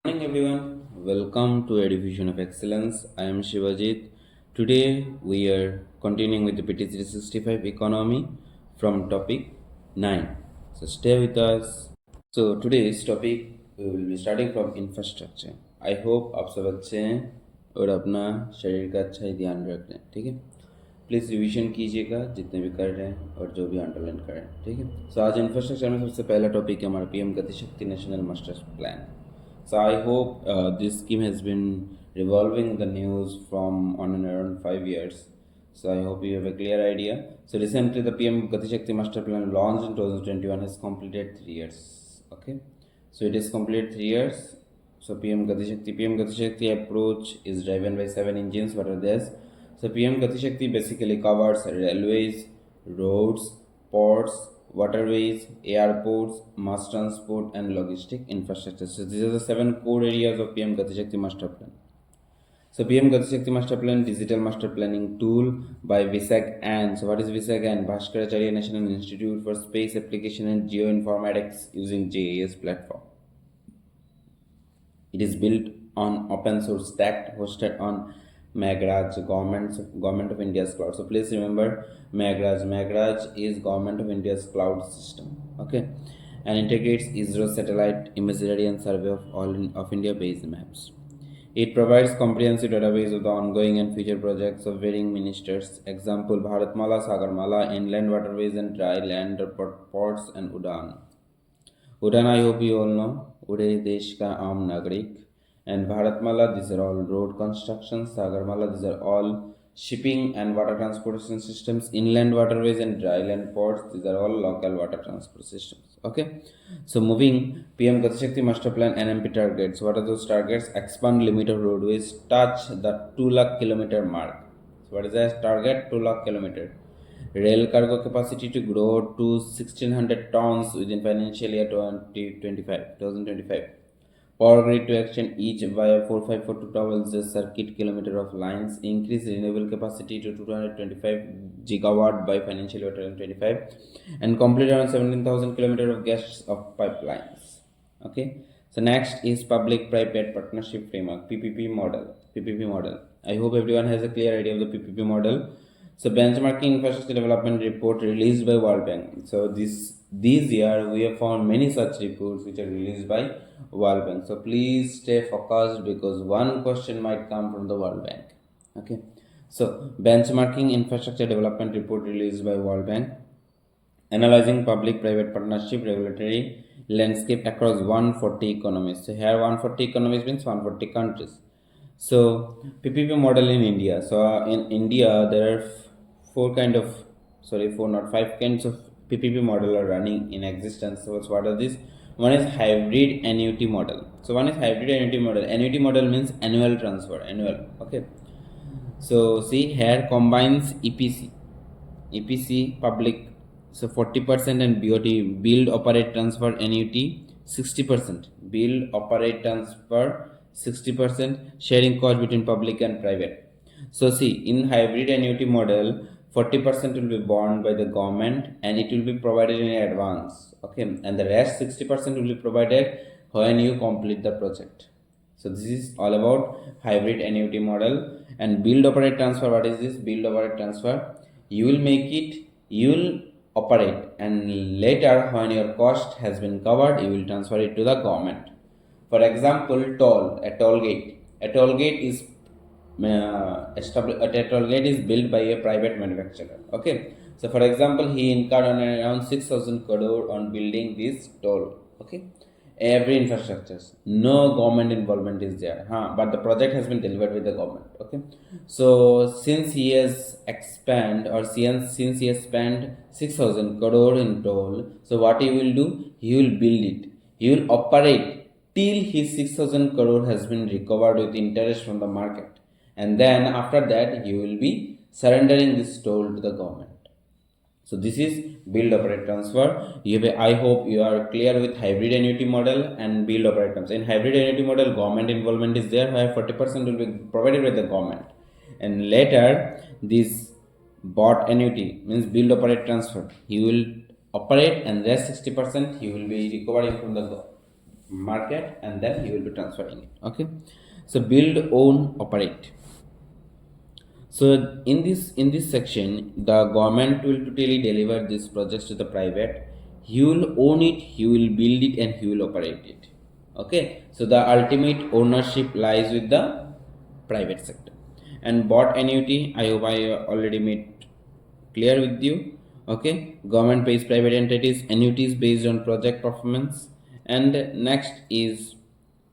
Morning everyone, welcome to a division of excellence. I am Shivajit. Today we are continuing with the PT 365 economy from topic 9. So stay with us. So today's topic we will be starting from infrastructure. I hope आप सब अच्छे हैं और अपना शरीर का अच्छा ही ध्यान रख रहे हैं, ठीक है। प्लीज़ रिवीजन कीजिएगा जितने भी कर रहे हैं और जो भी अंडरलाइन कर रहे हैं, ठीक है। सो आज इंफ्रास्ट्रक्चर में सबसे पहला टॉपिक है हमारा पीएम गति शक्ति national master plan. So I hope this scheme has been revolving the news from on and around 5 years. So I hope you have a clear idea. So recently the PM Gati Shakti Master Plan launched in 2021 has completed 3 years. Okay, so it is completed 3 years. So PM Gati Shakti approach is driven by 7 engines. What are these? So PM Gati Shakti basically covers railways, roads, ports, waterways, airports, mass transport, and logistic infrastructure. So these are the 7 core areas of PM Gati Shakti Master Plan. So PM Gati Shakti Master Plan, digital master planning tool by VISAG-AN. So what is VISAG-AN? Bhaskaracharya National Institute for Space Application and Geoinformatics using JAS platform. It is built on open source stack hosted on Magraj, Government of India's cloud. So please remember Magraj is Government of India's cloud system. Okay, and integrates ISRO satellite imagery and survey of all of India based maps. It provides comprehensive database of the ongoing and future projects of varying ministers. Example: Bharatmala, Sagarmala, inland waterways and dry land ports and Udan. Udan, I hope you all know. Uday Desh ka Aam Nagarik. And Bharatmala, these are all road constructions. Sagarmala, these are all shipping and water transportation systems. Inland waterways and dry land ports, these are all local water transport systems. Okay. So moving, PM Gati Shakti Master Plan NMP targets. What are those targets? Expand limit of roadways, touch the 2 lakh kilometer mark. So what is that target? 2 lakh kilometer. Rail cargo capacity to grow to 1600 tons within financial year 2025. Power grid to extend each via 4542 towers circuit kilometer of lines. Increase renewable capacity to 225 gigawatt by financial year 2025. And complete around 17,000 kilometers of gas of pipelines. Okay. So next is public-private partnership framework, PPP model. I hope everyone has a clear idea of the PPP model. So benchmarking infrastructure development report released by World Bank. So this year we have found many such reports which are released by World Bank. So please stay focused because one question might come from the World Bank. Okay. So benchmarking infrastructure development report released by World Bank, analyzing public-private partnership regulatory landscape across 140 economies. So here 140 economies means 140 countries. So PPP model in India. So in India there are five kinds of PPP model are running in existence. So what are these? One is hybrid annuity model. So one is hybrid annuity model. Annuity model means annual transfer, annual. Okay. So see here combines EPC public. So 40% and BOT, build, operate, transfer, annuity 60%. Build, operate, transfer 60%. Sharing cost between public and private. So see, in hybrid annuity model, 40% will be borne by the government and it will be provided in advance. Okay, and the rest 60% will be provided when you complete the project. So this is all about hybrid annuity model. And build, operate, transfer. What is this? Build, operate, transfer. You will make it, you will operate, and later when your cost has been covered, you will transfer it to the government. For example, a toll gate is a toll gate is built by a private manufacturer. Okay, so for example, he incurred on around 6,000 crore on building this toll. Okay, every infrastructure, no government involvement is there, but the project has been delivered with the government. Okay, so since he has since he has spent 6,000 crore in toll, so what he will do? He will build it, he will operate till his 6,000 crore has been recovered with interest from the market, and then after that he will be surrendering this toll to the government. So this is build, operate, transfer. I hope you are clear with hybrid annuity model and build, operate, transfer. In hybrid annuity model, government involvement is there, where 40% will be provided by the government, and later this bought annuity means build, operate, transfer. He will operate, and rest 60% he will be recovering from the market, and then you will be transferring it. Okay, so build, own, operate. So in this section, the government will totally deliver these projects to the private. He will own it, he will build it, and he will operate it. Okay, so the ultimate ownership lies with the private sector. And bought annuity, I hope I already made clear with you. Okay, government pays private entities annuities based on project performance. And next is,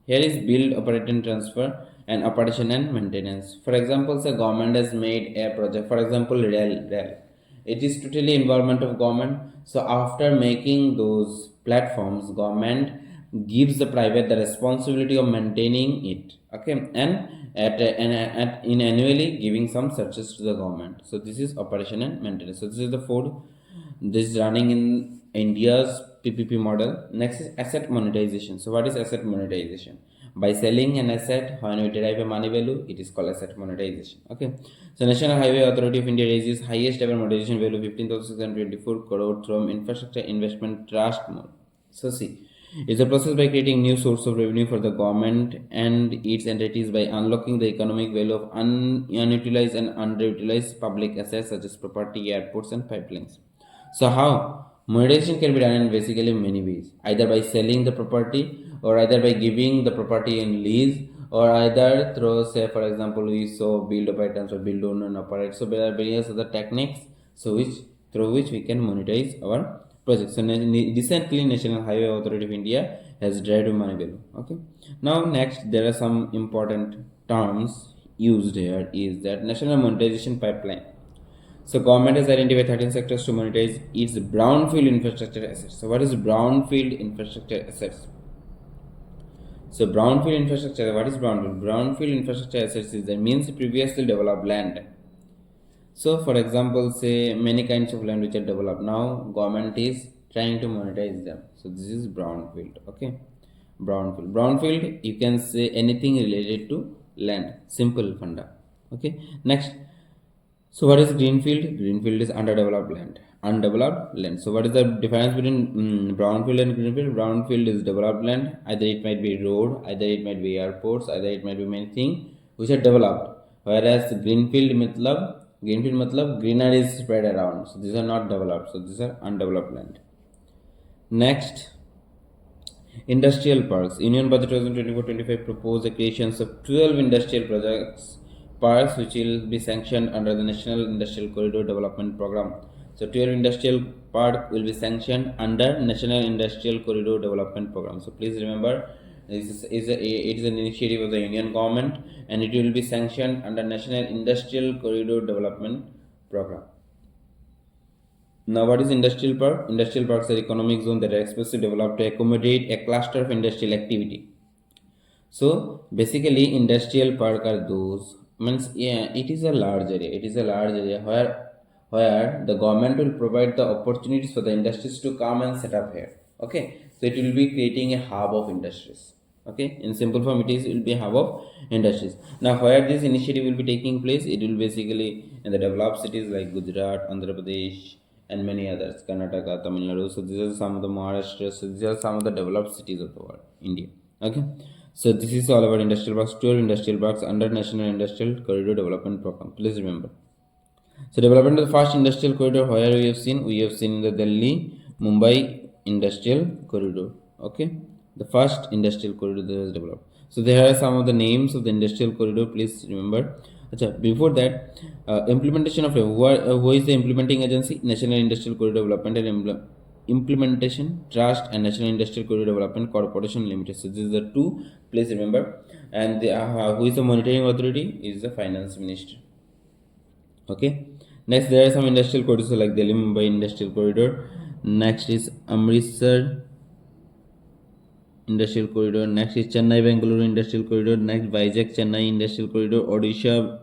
here is build, operate and transfer, and operation and maintenance. For example, the government has made a project, for example, rail. It is totally involvement of government. So after making those platforms, government gives the private the responsibility of maintaining it. Okay, and in annually giving some searches to the government. So this is operation and maintenance. So this is the four. This is running in India's PPP model. Next is asset monetization. So what is asset monetization? By selling an asset, when we derive a money value, it is called asset monetization. Okay. So National Highway Authority of India raises highest ever monetization value 15,624 crore from infrastructure investment trust mode. So see, it's a process by creating new source of revenue for the government and its entities by unlocking the economic value of unutilized and underutilized public assets such as property, airports, and pipelines. So how? Monetization can be done in basically many ways. Either by selling the property, or either by giving the property in lease, or either through, say for example, we saw build, operate, transfer, build, own and operate. So there are various other techniques so which through which we can monetize our project. So recently National Highway Authority of India has derived money value. Okay. Now next there are some important terms used here is that national monetization pipeline. So government has identified 13 sectors to monetize its brownfield infrastructure assets. So what is brownfield infrastructure assets? So brownfield infrastructure, what is brownfield? Brownfield infrastructure assets is that means previously developed land. So for example, say many kinds of land which are developed now, government is trying to monetize them. So this is brownfield. Okay, brownfield you can say anything related to land, simple funda. Okay, next, so what is greenfield? Greenfield is underdeveloped land. Undeveloped land. So what is the difference between brownfield and greenfield? Brownfield is developed land. Either it might be road, either it might be airports, either it might be many things which are developed. Whereas greenfield matlab greenery is spread around. So these are not developed. So these are undeveloped land. Next, industrial parks. Union Budget 2024-25 proposed the creation of 12 industrial projects parks which will be sanctioned under the National Industrial Corridor Development Program. So 12 industrial park will be sanctioned under National Industrial Corridor Development Program. So please remember, it is an initiative of the Union government and it will be sanctioned under National Industrial Corridor Development Program. Now, what is industrial park? Industrial parks are economic zone that are expressly developed to accommodate a cluster of industrial activity. So basically, industrial park are those means it is a large area. It is a large area where the government will provide the opportunities for the industries to come and set up here. Okay, so it will be creating a hub of industries. Okay, in simple form, it will be a hub of industries. Now, where this initiative will be taking place, it will basically in the developed cities like Gujarat, Andhra Pradesh, and many others, Karnataka, Tamil Nadu. So these are some of the Maharashtra. So these are some of the developed cities of the world, India. Okay. So this is all about industrial parks, 12 industrial parks under National Industrial Corridor Development Program. Please remember. So development of the first industrial corridor, where we have seen the Delhi Mumbai Industrial Corridor. Okay, the first industrial corridor that was developed. So there are some of the names of the industrial corridor. Please remember. Before that, implementation of who is the implementing agency? National Industrial Corridor Development and Implementation Trust and National Industrial Corridor Development Corporation Limited. So this is the two. Please remember. And who is the monitoring authority? Is the Finance Minister. Okay. Next, there are some industrial corridors like Delhi Mumbai Industrial Corridor. Next is Amritsar Industrial Corridor. Next is Chennai Bengaluru Industrial Corridor. Next, Vizag Chennai Industrial Corridor. Odisha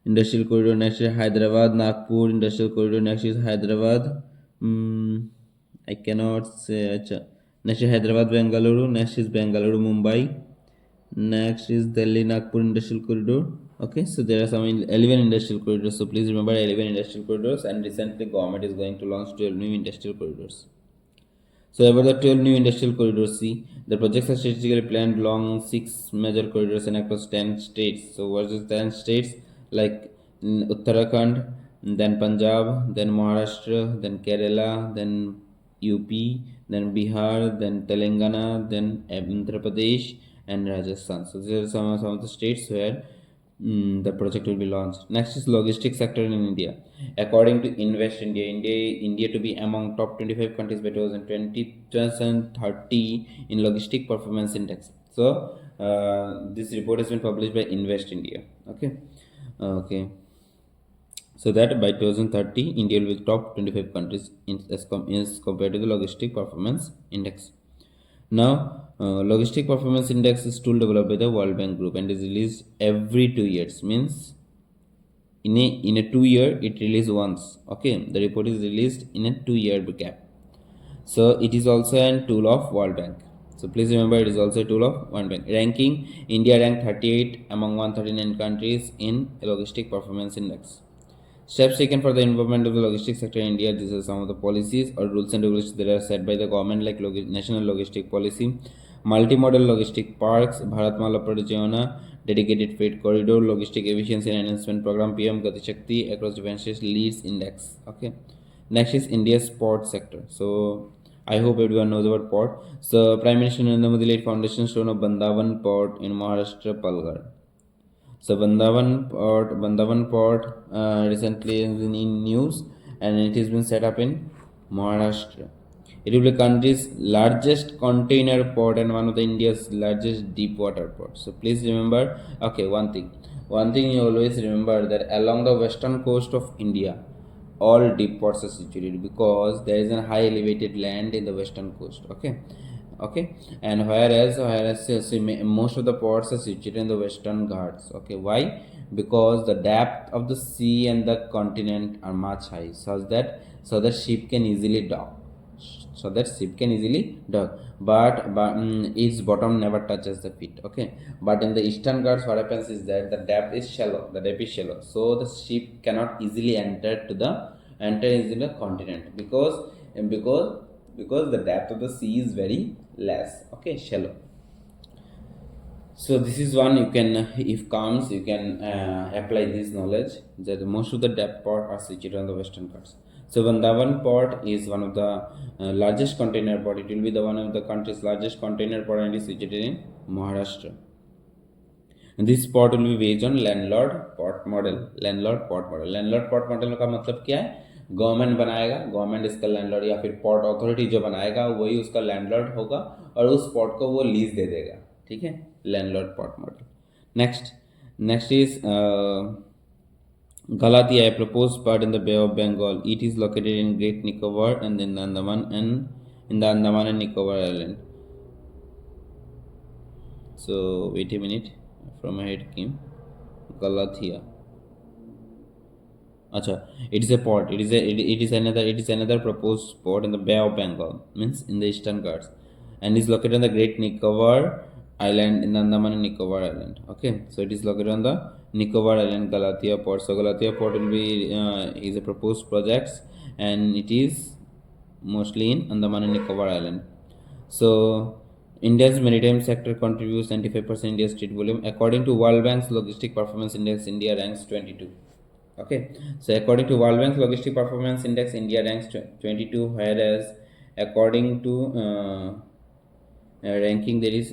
Industrial Corridor. Next is Hyderabad Nagpur Industrial Corridor. Next is Hyderabad. I cannot say. Next is Hyderabad Bengaluru. Next is Bengaluru Mumbai. Next is Delhi Nagpur Industrial Corridor. Okay, so there are some 11 industrial corridors. So please remember 11 industrial corridors, and recently government is going to launch 12 new industrial corridors. So about the 12 new industrial corridors, see, the projects are strategically planned along 6 major corridors and across 10 states. So what is 10 states? Like Uttarakhand, then Punjab, then Maharashtra, then Kerala, then UP, then Bihar, then Telangana, then Andhra Pradesh, and Rajasthan. So these are some of the states where the project will be launched. Next is logistics sector in India. According to Invest India, India to be among top 25 countries by 2030 in logistic performance index. So this report has been published by Invest India. Okay. So that by 2030, India will be top 25 countries as compared to the logistic performance index. Now, Logistic Performance Index is tool developed by the World Bank Group and is released every 2 years. Means in a 2 year it releases once. Okay, the report is released in a 2 year gap. So it is also a tool of World Bank. So please remember, it is also a tool of World Bank. Ranking: India ranked 38 among 139 countries in a Logistic Performance Index. Steps taken for the improvement of the logistics sector in India. These are some of the policies or rules and regulations that are set by the government, like National Logistic Policy, Multimodal Logistic Parks, Bharatmala Pariyojana, Dedicated Freight Corridor, Logistic Efficiency and Enhancement Program, PM Gati Shakti across different states, leads index. Okay. Next is India's port sector. So I hope everyone knows about port. So Prime Minister Narendra Modi laid foundation stone of Bandavan Port in Maharashtra, Palghar. So Bandavan Port recently is in news, and it has been set up in Maharashtra. It will be the country's largest container port and one of the India's largest deep water ports. So please remember, okay, one thing you always remember, that along the western coast of India, all deep ports are situated because there is a high elevated land in the western coast. Okay, and whereas most of the ports are situated in the western ghats. Okay, why? Because the depth of the sea and the continent are much high, so that ship can easily dock. But its bottom never touches the feet. Okay, but in the eastern ghats, what happens is that the depth is shallow. So the ship cannot easily enter into the continent because the depth of the sea is very less. Okay, shallow. So this is one you can, if comes, you can apply this knowledge, that most of the depth port are situated on the western ghats. So Vandavan port is one of the largest container port. It will be the one of the country's largest container port and is situated in Maharashtra. And this port will be based on landlord port model. Landlord port model का मतलब क्या है? Government बनाएगा, government इसका landlord, या फिर port authority जो बनाएगा वही उसका लैंडलॉर्ड होगा और उस पोर्ट को वो लीज दे देगा. ठीक है, landlord port model. Next is Galathea, a proposed part in the Bay of Bengal. It is located in Great Nicobar and in the Andaman and Nicobar Island. So wait a minute, from my head came Galathea. Acha, it is a port. It is another proposed port in the Bay of Bengal, means in the Eastern Ghats, and is located on the Great Nicobar Island in the Andaman and Nicobar Island. Okay, so it is located on the Nicobar Island, Galathea port. So Galathea port will be is a proposed project, and it is mostly in Andaman and Nicobar Island. So India's maritime sector contributes 95% India's trade volume. According to World Bank's Logistic Performance Index, India ranks 22. Okay, so according to World Bank's Logistic Performance Index, India ranks 22, whereas according to ranking, there is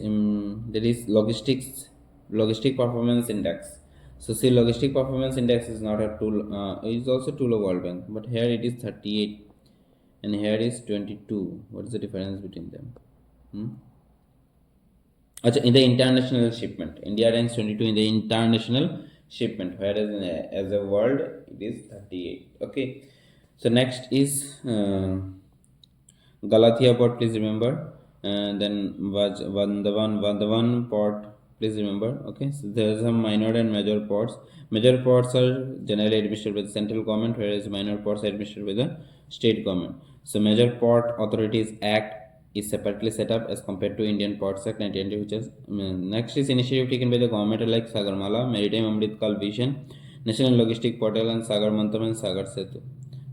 Logistic Performance Index. So see, Logistic Performance Index is not a tool, it is also a tool of World Bank, but here it is 38 and here is 22. What is the difference between them? In the international shipment, India ranks 22 in the international shipment, whereas as a world it is 38. Okay, so next is Galathea port, please remember, and then Vandavan port, please remember. Okay, so there are some minor and major ports. Major ports are generally administered by the central government, whereas minor ports are administered by the state government. So Major Port Authorities Act is separately set up as compared to Indian Ports Act 1990, which is next is initiative taken by the government like Sagarmala, Maritime Amrit Kal Vision, National Logistic Portal, and Sagar Mantram and Sagar Setu.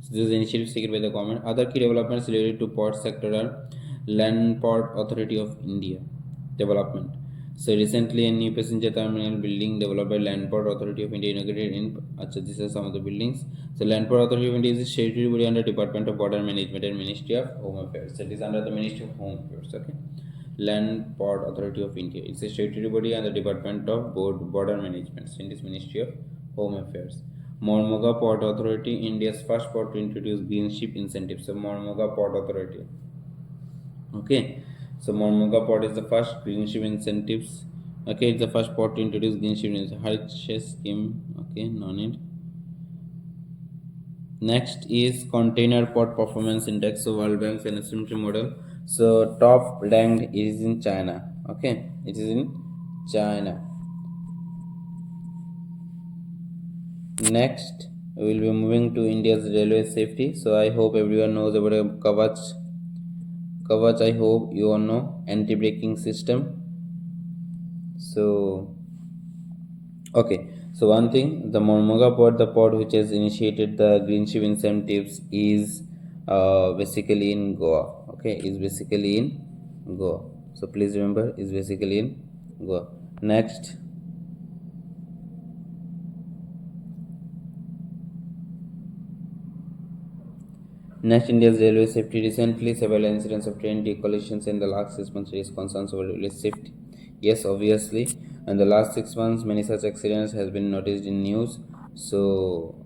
So these initiatives taken by the government. Other key developments related to port sector are Land Port Authority of India development. So recently, a new passenger terminal building developed by Land Port Authority of India inaugurated in. Achha, these are some of the buildings. So Land Port Authority of India is a statutory body under Department of Border Management and Ministry of Home Affairs. So it is under the Ministry of Home Affairs. Okay. Land Port Authority of India. It's a statutory body under Department of Border Management. So it is Ministry of Home Affairs. Mormuga Port Authority, India's first port to introduce green ship incentives. So Mormuga Port Authority. Okay, so Mormuga port is the first green ship incentives. Okay, it's the first port to introduce green ship incentives scheme. Okay, no need. Next is container port performance index. So World Bank's NSMT model. So top ranked is in China. Okay, it is in China. Next, we will be moving to India's railway safety. So I hope everyone knows about a Kavach. Kavach, I hope you all know, anti-braking system. So okay, so one thing, the Mormuga port, the port which has initiated the green ship incentives, is basically in Goa. Okay, is basically in Goa. So please remember, is basically in Goa. Next, India's railway safety. Recently, several incidents of train collisions in the last 6 months raised concerns over railway safety. Yes, obviously, in the last 6 months, many such accidents has been noticed in news. So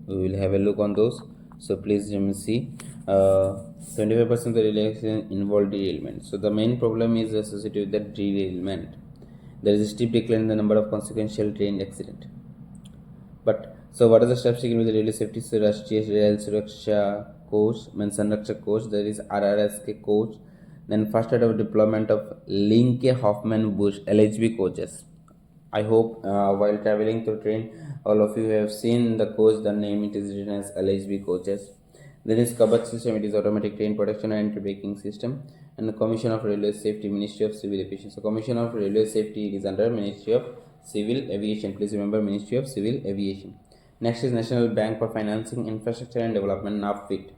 we will have a look on those. So please let me see. 25% of the railway accidents involve derailment. So the main problem is associated with the derailment. There is a steep decline in the number of consequential train accidents. But so what are the steps taken with the railway safety? So Rashtriya Rail Suraksha Coach, means Sanraksha Coach, there is RRSK coach, then first start of deployment of Linke Hoffman Bush LHB coaches. I hope while traveling through train, all of you have seen the coach, the name it is written as LHB coaches. Then is Kabach system, it is automatic train protection and anti-braking system. And the Commission of Railway Safety, Ministry of Civil Aviation. So Commission of Railway Safety, it is under Ministry of Civil Aviation. Please remember Ministry of Civil Aviation. Next is National Bank for Financing Infrastructure and Development, NABFID.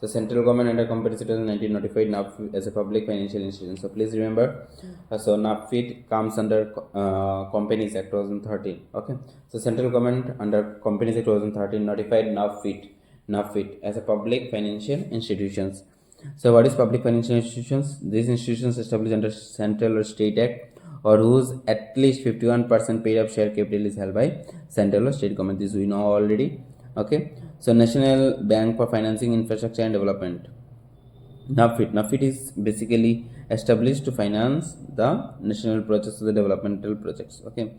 So central government under Company Act 1995 NABFID as a public financial institution. So please remember, so NABFID comes under Companies Act 2013. Okay, so central government under Companies Act 2013 notified NABFID as a public financial institutions. So what is public financial institutions? These institutions established under central or state act, or whose at least 51% paid up share capital is held by central or state government. This we know already. Okay, so National Bank for Financing Infrastructure and Development, NABFID is basically established to finance the national projects, the developmental projects. Okay,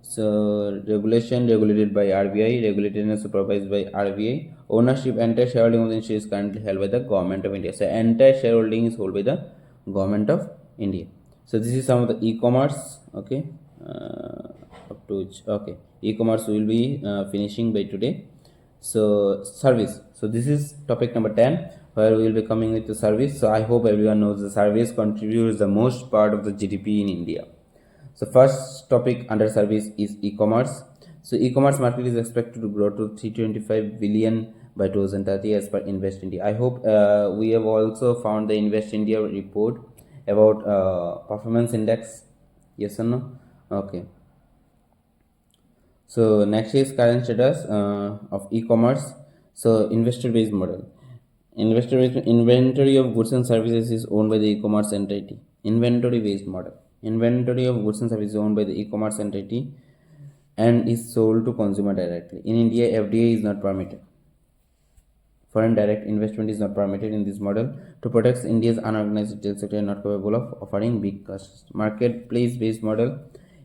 so regulated by RBI, regulated and supervised by RBI. Ownership, entire shareholding of the institute is currently held by the government of India. So entire shareholding is held by the government of India. So this is some of the e-commerce. Okay, up to which, okay, e-commerce will be finishing by today. So service. So this is topic number 10, where we will be coming with the service. So I hope everyone knows the service contributes the most part of the GDP in India. So first topic under service is e-commerce. So e-commerce market is expected to grow to 325 billion by 2030 as per Invest India. I hope we have also found the Invest India report about performance index. Yes or no? Okay. So next is current status of e-commerce. So investor-based model. Inventory of goods and services is owned by the e-commerce entity. Inventory-based model. Inventory of goods and services is owned by the e-commerce entity and is sold to consumer directly. In India, FDI is not permitted. Foreign direct investment is not permitted in this model to protect India's unorganized retail sector not capable of offering big costs. Marketplace-based model.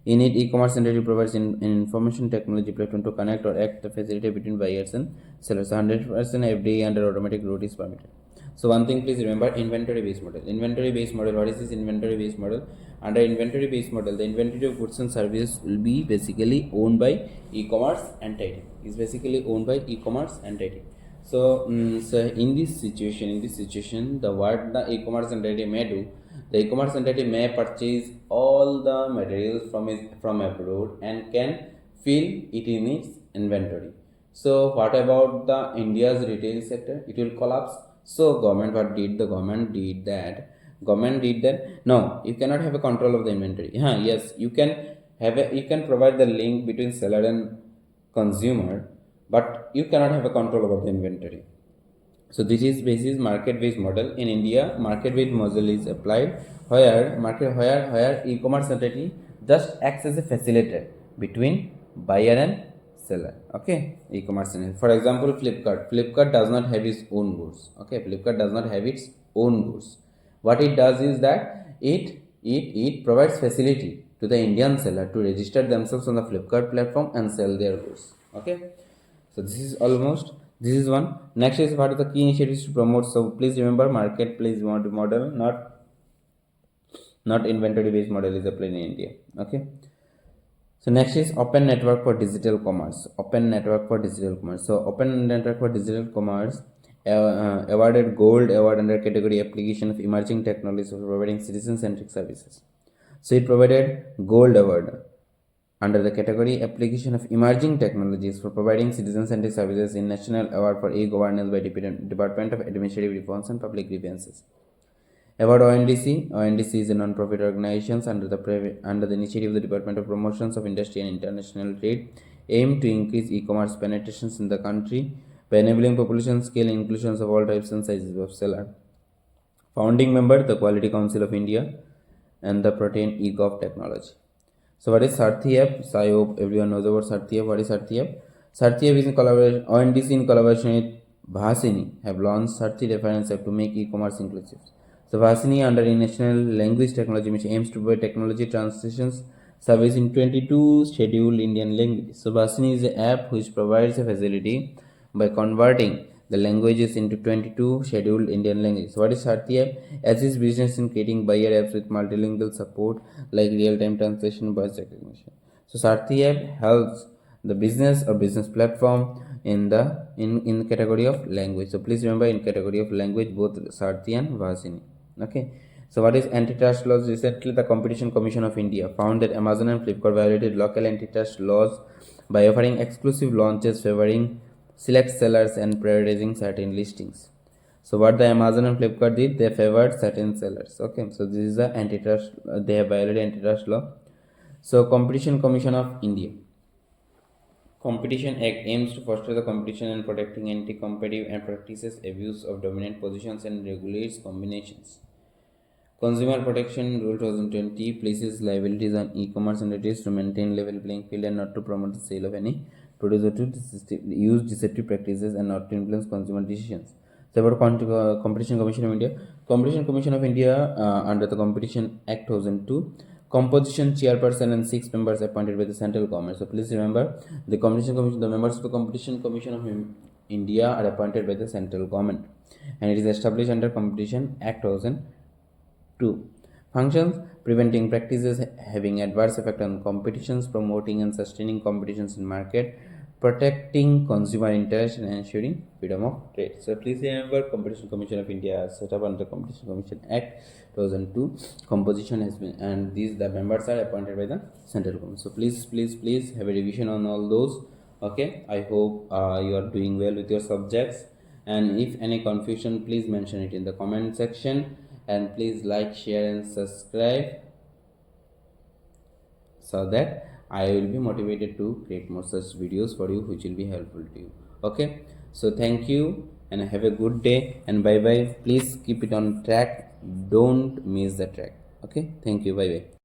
In it, e-commerce entity provides an information technology platform to connect or act the facility between buyers and sellers. 100% FDI under automatic route is permitted. So one thing, please remember, inventory-based model. Inventory-based model. What is this inventory-based model? Under inventory-based model, the inventory of goods and services will be basically owned by e-commerce entity. Is basically owned by e-commerce entity. So, so in this situation, the what the e-commerce entity may do, the e-commerce entity may purchase all the materials from abroad and can fill it in its inventory. So what about the India's retail sector? It will collapse. So government, what did the government did that? Government did that. No, you cannot have a control of the inventory. Yes, you can have a, you can provide the link between seller and consumer, but you cannot have a control over the inventory. So this is basis market-based model. In India, market-based model is applied where e-commerce entity just acts as a facilitator between buyer and seller. Okay, e-commerce entity. For example, Flipkart. Flipkart does not have its own goods. Okay, Flipkart does not have its own goods. What it does is that it provides facility to the Indian seller to register themselves on the Flipkart platform and sell their goods. Okay, so this is one. Next is what are the key initiatives to promote. So please remember, marketplace model, not inventory based model is applied in India. Okay. So next is open network for digital commerce. Open network for digital commerce. So open network for digital commerce awarded gold award under category application of emerging technologies for providing citizen centric services. So it provided gold award under the category application of emerging technologies for providing citizen-centric services in National Award for E-Governance by Department of Administrative Reforms and Public Grievances. Award ONDC. ONDC is a non-profit organization under the initiative of the Department of Promotions of Industry and International Trade, aimed to increase e-commerce penetrations in the country by enabling population scale inclusions of all types and sizes of seller. Founding member, the Quality Council of India and the Protein eGov technology. So what is Sarthi app? So I hope everyone knows about Sarthi app. What is Sarthi app? Sarthi app is in collaboration, ONDC in collaboration with Bhasini have launched Sarthi reference app to make e-commerce inclusive. So Bhasini under National Language Technology Mission aims to provide technology translations service in 22 scheduled Indian languages. So Bhasini is an app which provides a facility by converting the languages into 22 scheduled Indian languages. So what is Sarthi app? Assists business in creating buyer apps with multilingual support like real-time translation, voice recognition. So Sarthi app helps the business or business platform in the category of language. So please remember, in category of language both Sarthi and Vasini. Okay. So what is antitrust laws? Recently the Competition Commission of India found that Amazon and Flipkart violated local antitrust laws by offering exclusive launches favoring select sellers and prioritizing certain listings. So what the Amazon and Flipkart did, they favored certain sellers. Okay, so this is the antitrust, they have violated antitrust law. So Competition Commission of India. Competition Act aims to foster the competition and protecting anti-competitive and practices abuse of dominant positions and regulates combinations. Consumer Protection Rule 2020 places liabilities on e-commerce entities to maintain level playing field and not to promote the sale of any produce or to use deceptive practices and not to influence consumer decisions. So about Competition Commission of India. Competition Commission of India under the Competition Act 2002, composition chairperson and 6 members appointed by the central government. So please remember, the Competition Commission, the members of the Competition Commission of India are appointed by the central government, and it is established under Competition Act 2002. Functions: preventing practices having adverse effect on competitions, promoting and sustaining competitions in market, protecting consumer interest and ensuring freedom of trade. So please remember, Competition Commission of India set up under Competition Commission Act 2002. Composition has been, and these the members are appointed by the central government. So please have a revision on all those. Okay, I hope you are doing well with your subjects, and if any confusion, please mention it in the comment section, and please like, share and subscribe so that I will be motivated to create more such videos for you which will be helpful to you. Okay, so thank you and have a good day, and bye bye. Please keep it on track, don't miss the track. Okay, thank you, bye bye.